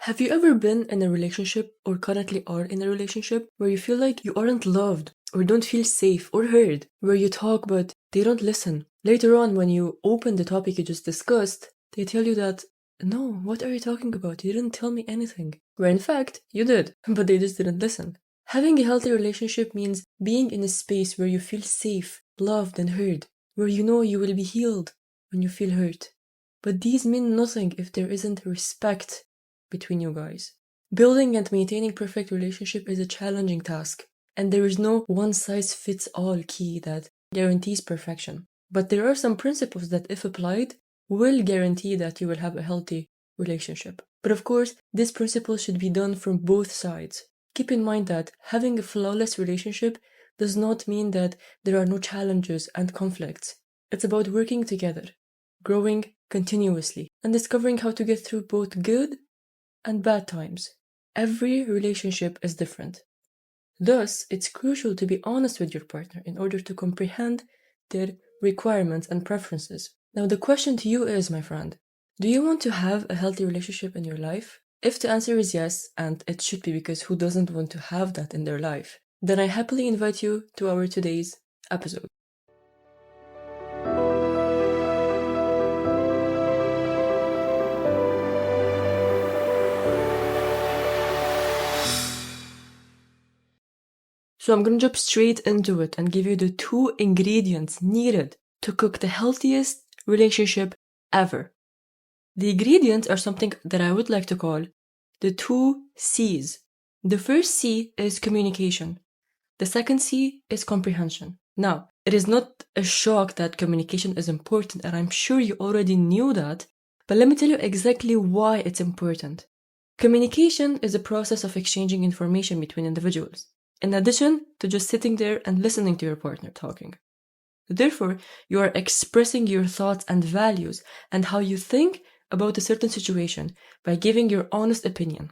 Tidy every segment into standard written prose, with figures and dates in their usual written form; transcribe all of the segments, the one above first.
Have you ever been in a relationship or currently are in a relationship where you feel like you aren't loved or don't feel safe or heard, where you talk but they don't listen? Later on, when you open the topic you just discussed, they tell you that, no, what are you talking about? You didn't tell me anything. Where in fact, you did, but they just didn't listen. Having a healthy relationship means being in a space where you feel safe, loved, and heard, where you know you will be healed when you feel hurt. But these mean nothing if there isn't respect between you guys. Building and maintaining perfect relationship is a challenging task, and there is no one-size-fits-all key that guarantees perfection. But there are some principles that, if applied, will guarantee that you will have a healthy relationship. But of course, these principles should be done from both sides. Keep in mind that having a flawless relationship does not mean that there are no challenges and conflicts. It's about working together, growing continuously, and discovering how to get through both good and bad times. Every relationship is different. Thus, it's crucial to be honest with your partner in order to comprehend their requirements and preferences. Now, the question to you is, my friend, do you want to have a healthy relationship in your life? If the answer is yes, and it should be, because who doesn't want to have that in their life, then I happily invite you to our today's episode. So I'm gonna jump straight into it and give you the 2 ingredients needed to cook the healthiest relationship ever. The ingredients are something that I would like to call the 2 C's. The first C is communication. The second C is comprehension. Now, it is not a shock that communication is important, and I'm sure you already knew that, but let me tell you exactly why it's important. Communication is a process of exchanging information between individuals, in addition to just sitting there and listening to your partner talking. Therefore, you are expressing your thoughts and values and how you think about a certain situation by giving your honest opinion.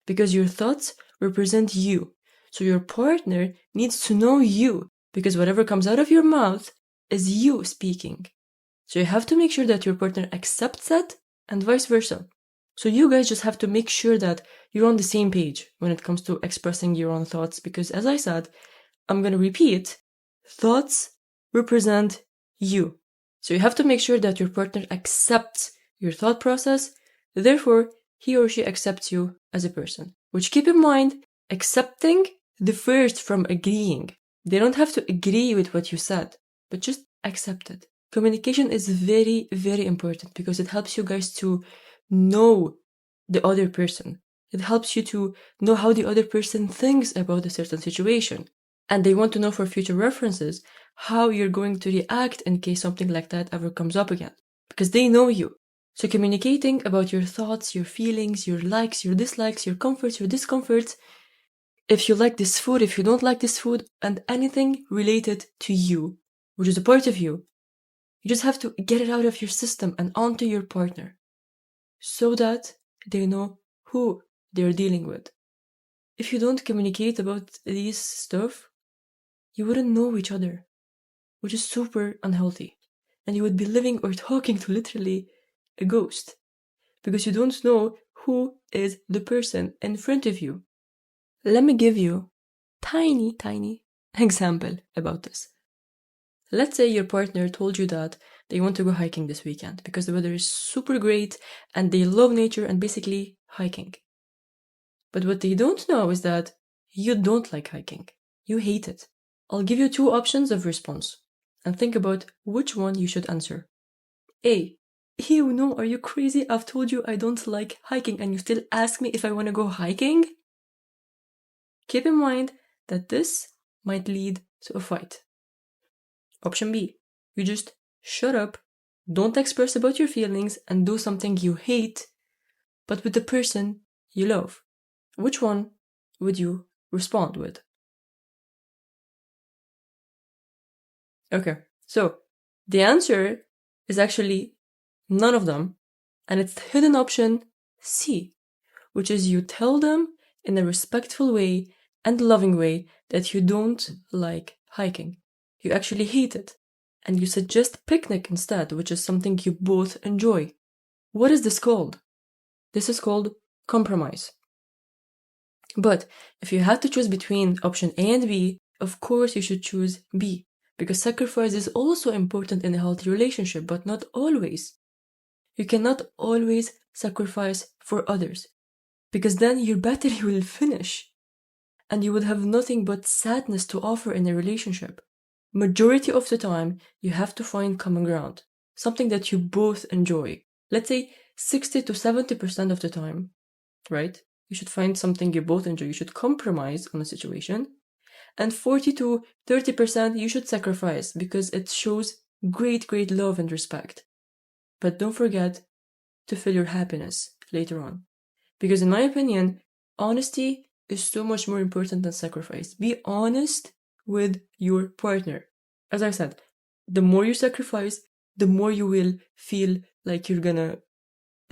Because your thoughts represent you, so your partner needs to know you, because whatever comes out of your mouth is you speaking. So you have to make sure that your partner accepts that and vice versa. So you guys just have to make sure that you're on the same page when it comes to expressing your own thoughts, because as I said, I'm going to repeat, thoughts represent you. So you have to make sure that your partner accepts your thought process, therefore he or she accepts you as a person. Which, keep in mind, accepting differs from agreeing. They don't have to agree with what you said, but just accept it. Communication is very, very important because it helps you guys to know the other person. It helps you to know how the other person thinks about a certain situation. And they want to know for future references how you're going to react in case something like that ever comes up again. Because they know you. So communicating about your thoughts, your feelings, your likes, your dislikes, your comforts, your discomforts, if you like this food, if you don't like this food, and anything related to you, which is a part of you, you just have to get it out of your system and onto your partner so that they know who they're dealing with. If you don't communicate about these stuff, you wouldn't know each other, which is super unhealthy. And you would be living or talking to literally a ghost because you don't know who is the person in front of you. Let me give you tiny example about this. Let's say your partner told you that they want to go hiking this weekend because the weather is super great and they love nature and basically hiking. But what they don't know is that you don't like hiking. You hate it. I'll give you 2 options of response and think about which one you should answer. A. Ew, no, are you crazy? I've told you I don't like hiking and you still ask me if I want to go hiking? Keep in mind that this might lead to a fight. Option B. You just shut up, don't express about your feelings, and do something you hate, but with the person you love. Which one would you respond with? Okay, so the answer is actually none of them, and it's the hidden option C, which is you tell them in a respectful way and loving way that you don't like hiking. You actually hate it, and you suggest picnic instead, which is something you both enjoy. What is this called? This is called compromise. But if you had to choose between option A and B, of course you should choose B, because sacrifice is also important in a healthy relationship, but not always. You cannot always sacrifice for others, because then your battery will finish, and you would have nothing but sadness to offer in a relationship. Majority of the time, you have to find common ground, something that you both enjoy. Let's say 60 to 70% of the time, right? You should find something you both enjoy. You should compromise on a situation. And 40 to 30% you should sacrifice because it shows great, great love and respect. But don't forget to feel your happiness later on. Because in my opinion, honesty is so much more important than sacrifice. Be honest with your partner. As I said, the more you sacrifice, the more you will feel like you're gonna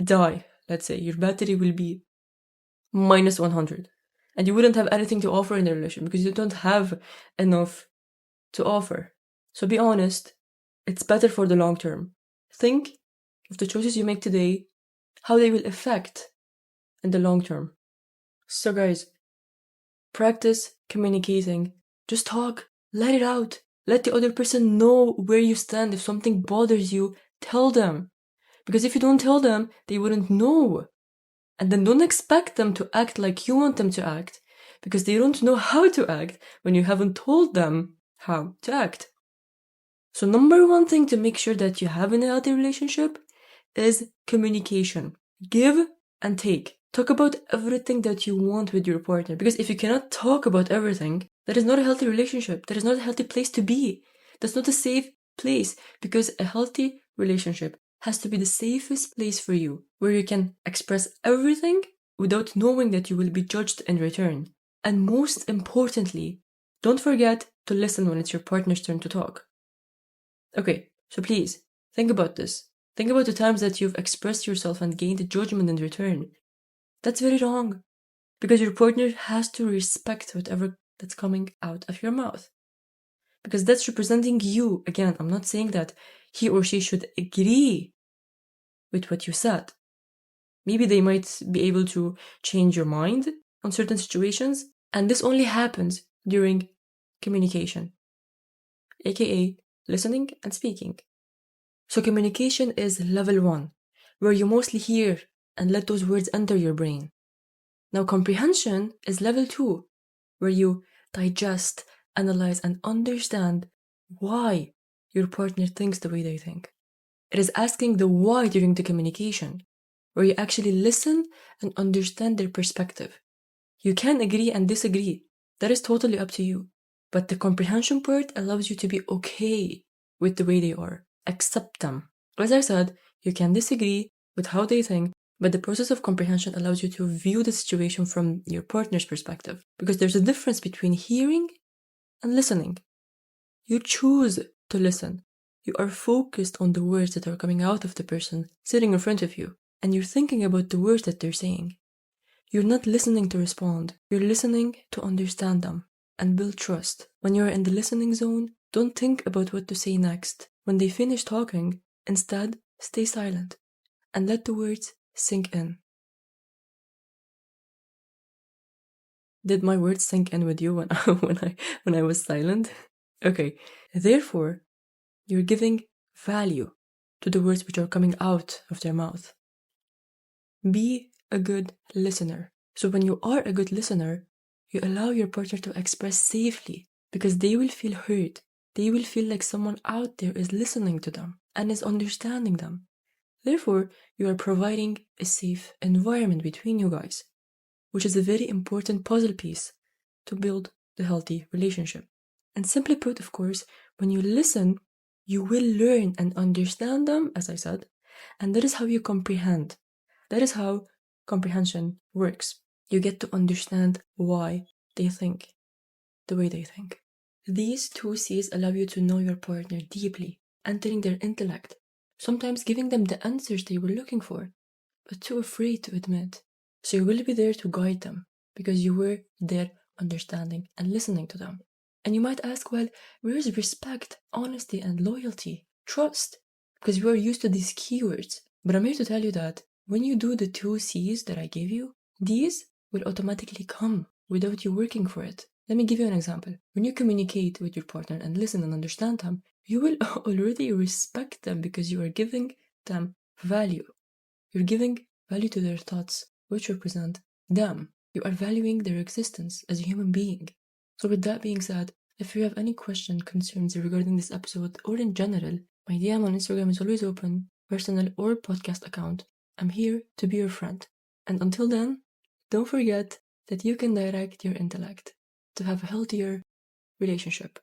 die. Let's say your battery will be minus 100. And you wouldn't have anything to offer in the relationship because you don't have enough to offer. So be honest. It's better for the long term. Think of the choices you make today, how they will affect in the long term. So guys, practice communicating. Just talk. Let it out. Let the other person know where you stand. If something bothers you, tell them. Because if you don't tell them, they wouldn't know. And then don't expect them to act like you want them to act, because they don't know how to act when you haven't told them how to act. So number one thing to make sure that you have in a healthy relationship is communication. Give and take. Talk about everything that you want with your partner, because if you cannot talk about everything, that is not a healthy relationship. That is not a healthy place to be. That's not a safe place, because a healthy relationship has to be the safest place for you, where you can express everything without knowing that you will be judged in return. And most importantly, don't forget to listen when it's your partner's turn to talk. Okay, so please, think about this. Think about the times that you've expressed yourself and gained judgment in return. That's very wrong, because your partner has to respect whatever that's coming out of your mouth. Because that's representing you. Again, I'm not saying that he or she should agree with what you said. Maybe they might be able to change your mind on certain situations, and this only happens during communication, aka listening and speaking. So communication is level 1, where you mostly hear and let those words enter your brain. Now comprehension is level 2, where you digest, analyze, and understand why your partner thinks the way they think. It is asking the why during the communication, where you actually listen and understand their perspective. You can agree and disagree. That is totally up to you. But the comprehension part allows you to be okay with the way they are. Accept them. As I said, you can disagree with how they think, but the process of comprehension allows you to view the situation from your partner's perspective. Because there's a difference between hearing and listening. You choose to listen. You are focused on the words that are coming out of the person sitting in front of you, and you're thinking about the words that they're saying. You're not listening to respond. You're listening to understand them and build trust. When you're in the listening zone, don't think about what to say next. When they finish talking, instead, stay silent and let the words sink in. Did my words sink in with you when I was silent? Okay. Therefore, you're giving value to the words which are coming out of their mouth. Be a good listener. So when you are a good listener, you allow your partner to express safely, because they will feel heard. They will feel like someone out there is listening to them and is understanding them. Therefore, you are providing a safe environment between you guys, which is a very important puzzle piece to build the healthy relationship. And simply put, of course, when you listen, you will learn and understand them, as I said, and that is how you comprehend. That is how comprehension works. You get to understand why they think the way they think. These 2 C's allow you to know your partner deeply, entering their intellect, sometimes giving them the answers they were looking for, but too afraid to admit. So you will be there to guide them, because you were there understanding and listening to them. And you might ask, well, where is respect, honesty, and loyalty, trust? Because we are used to these keywords. But I'm here to tell you that when you do the 2 C's that I gave you, these will automatically come without you working for it. Let me give you an example. When you communicate with your partner and listen and understand them, you will already respect them because you are giving them value. You're giving value to their thoughts, which represent them. You are valuing their existence as a human being. So with that being said, if you have any question, concerns regarding this episode or in general, my DM on Instagram is always open, personal or podcast account. I'm here to be your friend. And until then, don't forget that you can direct your intellect to have a healthier relationship.